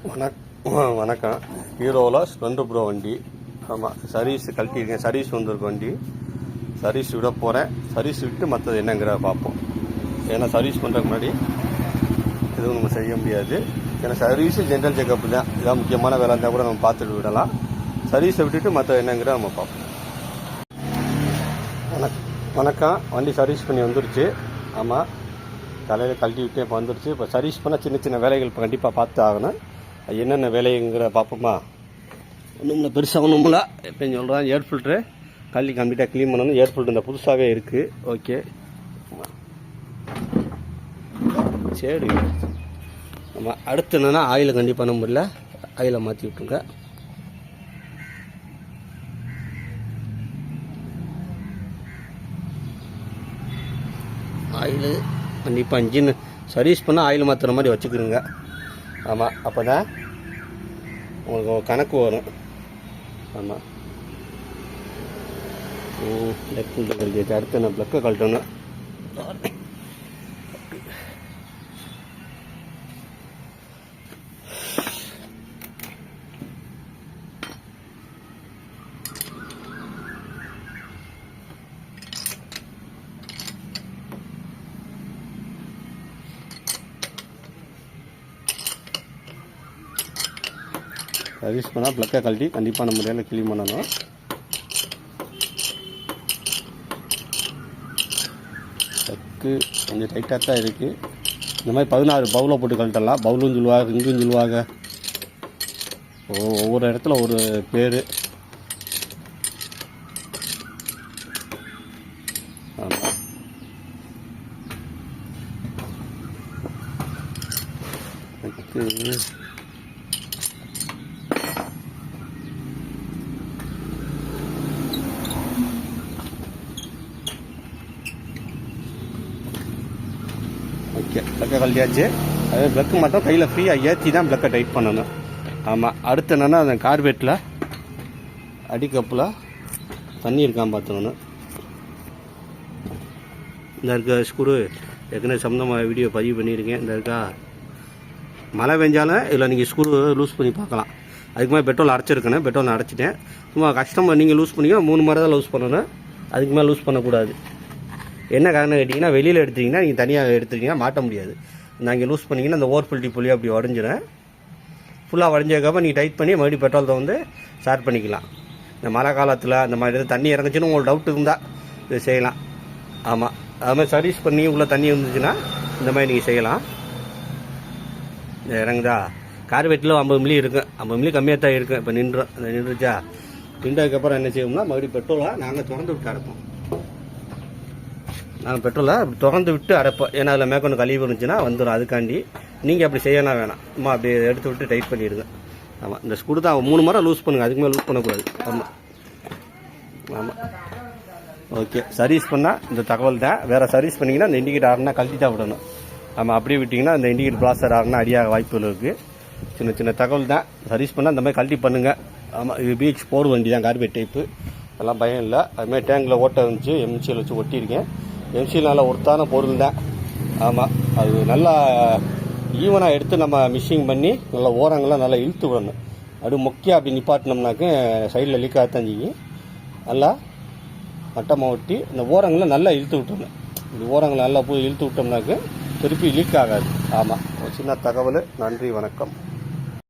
வணக்கம். ஹீரோவில் Splendor bro வண்டி. ஆமாம், சர்வீஸ் கழட்டியிருக்கேன். சர்வீஸ் வந்திருக்கு வண்டி. சர்வீஸ் விட போகிறேன். சர்வீஸ் விட்டு மற்றது என்னங்கிற பார்ப்போம். ஏன்னா சர்வீஸ் பண்ணுறதுக்கு முன்னாடி எதுவும் நம்ம செய்ய முடியாது. ஏன்னா சர்வீஸு ஜென்ரல் செக்கப் தான். இதான் முக்கியமான வேலை இருந்தால் கூட நம்ம பார்த்துட்டு விடலாம். சர்வீஸை விட்டுட்டு மற்ற என்னங்கிற நம்ம பார்ப்போம். வணக்கம். வண்டி சர்வீஸ் பண்ணி வந்துருச்சு. ஆமாம், தலையில் கழட்டி விட்டு இப்போ வந்துருச்சு. இப்போ சர்வீஸ் பண்ணால் சின்ன சின்ன வேலைகள் இப்போ கண்டிப்பாக பார்த்து ஆகணும். என்னென்ன வேலைங்கிற பார்ப்போமா? ஒன்றும் பெருசாக ஒன்றும்ல. எப்படின்னு சொல்கிறேன், ஏர் ஃபில்ட்ரு கழட்டி கம்ப்ளீட்டாக க்ளீன் பண்ணணும். ஏர் ஃபில்ட்ரு இந்த புதுசாகவே இருக்குது. ஓகே, சரி. நம்ம அடுத்து என்னென்னா ஆயிலை கண்டிப்பாக பண்ண முடியல. ஆயிலை மாற்றி விட்டுருங்க. ஆயில் கண்டிப்பாக இன்ஜின் சர்வீஸ் பண்ணால் ஆயில் மாற்றுற மாதிரி வச்சுக்கிறோங்க. ஆமாம், அப்போ தான் உங்களுக்கு கணக்கு வரும். ஆமாம், லெஃப்ட் கழட்டி அடுத்து நான் ப்ளக்கை கழட்டணும். சர்வீஸ் பண்ணால் ப்ளக்கை கழட்டி கண்டிப்பான முறையில் க்ளீன் பண்ணணும். ப்ளக்கு கொஞ்சம் டைட்டாக தான் இருக்குது. இந்த மாதிரி 16 பவுலை போட்டு கழட்டலாம். பவுலும் சொல்லுவாங்க, இங்கும் சொல்லுவாங்க. ஒவ்வொரு இடத்துல ஒரு பேர். ஆமாம், ஓகே, ப்ளக்கை கழட்டியாச்சு. அது ப்ளக்கு மட்டும் கையில் ஃப்ரீயாக ஏற்றி தான் ப்ளக்கை டைட் பண்ணணும். ஆமாம், அடுத்து என்னென்னா அந்த கார்பெட்டில் அடிக்கப்பில் தண்ணி இருக்கான்னு பார்த்துக்கணும். இந்த இருக்க ஸ்க்ரூ ஏற்கனவே சம்மந்தமாக வீடியோ பதிவு பண்ணியிருக்கேன். இந்த இருக்கா, மழை பெஞ்சாலும் இதில் நீங்கள் ஸ்க்ரூ லூஸ் பண்ணி பார்க்கலாம். அதுக்கு மேலே பெட்ரோல் அடைச்சிருக்கணும். பெட்ரோல் அடைச்சிட்டேன். சும்மா கஸ்டமர் நீங்கள் லூஸ் பண்ணிங்கன்னா 3 முறை தான் லூஸ் பண்ணணும். அதுக்கு மேலே லூஸ் பண்ணக்கூடாது. என்ன காரணம் கேட்டிங்கன்னா, வெளியில் எடுத்தீங்கன்னா நீங்கள் தனியாக எடுத்துட்டீங்கன்னா மாட்ட முடியாது. நாங்கள் லூஸ் பண்ணிங்கன்னா அந்த ஓவர் ஃபில்டி புள்ளி அப்படி உடஞ்சிடும். ஃபுல்லாக உடஞ்சதுக்கப்புறம் நீங்கள் டைட் பண்ணி மறுபடியும் பெட்ரோல் வந்து ஸ்டார்ட் பண்ணிக்கலாம். இந்த மழை காலத்தில் அந்த மாதிரி தண்ணி இறங்குச்சுன்னு உங்களுக்கு டவுட் இருந்தால் இது செய்யலாம். ஆமாம், அது மாதிரி சர்வீஸ் பண்ணி உள்ளே தண்ணி இருந்துச்சுன்னா இந்த மாதிரி நீங்கள் செய்யலாம். இறங்குதா, கார்பெட்டில் 50 மில்லி இருக்கும். 50 மில்லி கம்மியாக தான் இருக்கும். இப்போ நின்றுச்சா, நின்றதுக்கப்புறம் என்ன செய்வோம்னா மறுபடியும் பெட்ரோலை நாங்கள் திறந்து விட்டு அடைப்போம். நாங்கள் பெட்ரோலை திறந்து விட்டு அடைப்போம். ஏன்னா அதில் மேற்கொண்டு கழிவு இருந்துச்சுன்னா வந்துடும். அதுக்காண்டி நீங்கள் அப்படி செய்யணும் வேணாம். சும்மா அப்படி எடுத்து விட்டு டைட் பண்ணிவிடுங்க. ஆமாம், இந்த ஸ்க்ரூ தான் 3 முறை லூஸ் பண்ணுங்கள். அதுக்கு மேலே லூஸ் பண்ணக்கூடாது. ஆமாம் ஆமாம், ஓகே. சர்வீஸ் பண்ணால் இந்த தகவல் தான். வேறு சர்வீஸ் பண்ணிங்கன்னா இந்த இண்டிகேட்டர் ஆறுனா கழட்டி தான் விடணும். ஆமாம், அப்படியே விட்டிங்கன்னா இந்த இண்டிகேட்டர் பிளாஸ்டர் ஆறுனா அடியாக வாய்ப்புகள் இருக்குது. சின்ன சின்ன தகவல் தான். சர்வீஸ் பண்ணால் இந்த மாதிரி கழட்டி பண்ணுங்கள். ஆமாம், இது BX4 வண்டி தான், கார்பெட் டைப்பு. அதெல்லாம் பயம் இல்லை. அதுமாதிரி டேங்கில் ஓட்ட இருந்துச்சு, எம்சியில் வச்சு ஒட்டியிருக்கேன். எம்சியில் நல்லா ஒர்த்தான பொருள் தான். ஆமாம், அது நல்லா ஈவனாக எடுத்து நம்ம மிஷிங் பண்ணி நல்லா ஓரங்கள்லாம் நல்லா இழுத்து விடணும். அப்படி முக்கியம் அப்படி நிப்பாட்டினோம்னாக்க சைடில் லீக் ஆகத்தான் செய்யும். நல்லா மட்டமாக ஒட்டி இந்த ஓரங்களை நல்லா இழுத்து விட்டுறணும். இப்படி ஓரங்களை நல்லா போய் இழுத்து விட்டோம்னாக்க திருப்பி லீக் ஆகாது. ஆமாம், ஒரு சின்ன தகவல். நன்றி, வணக்கம்.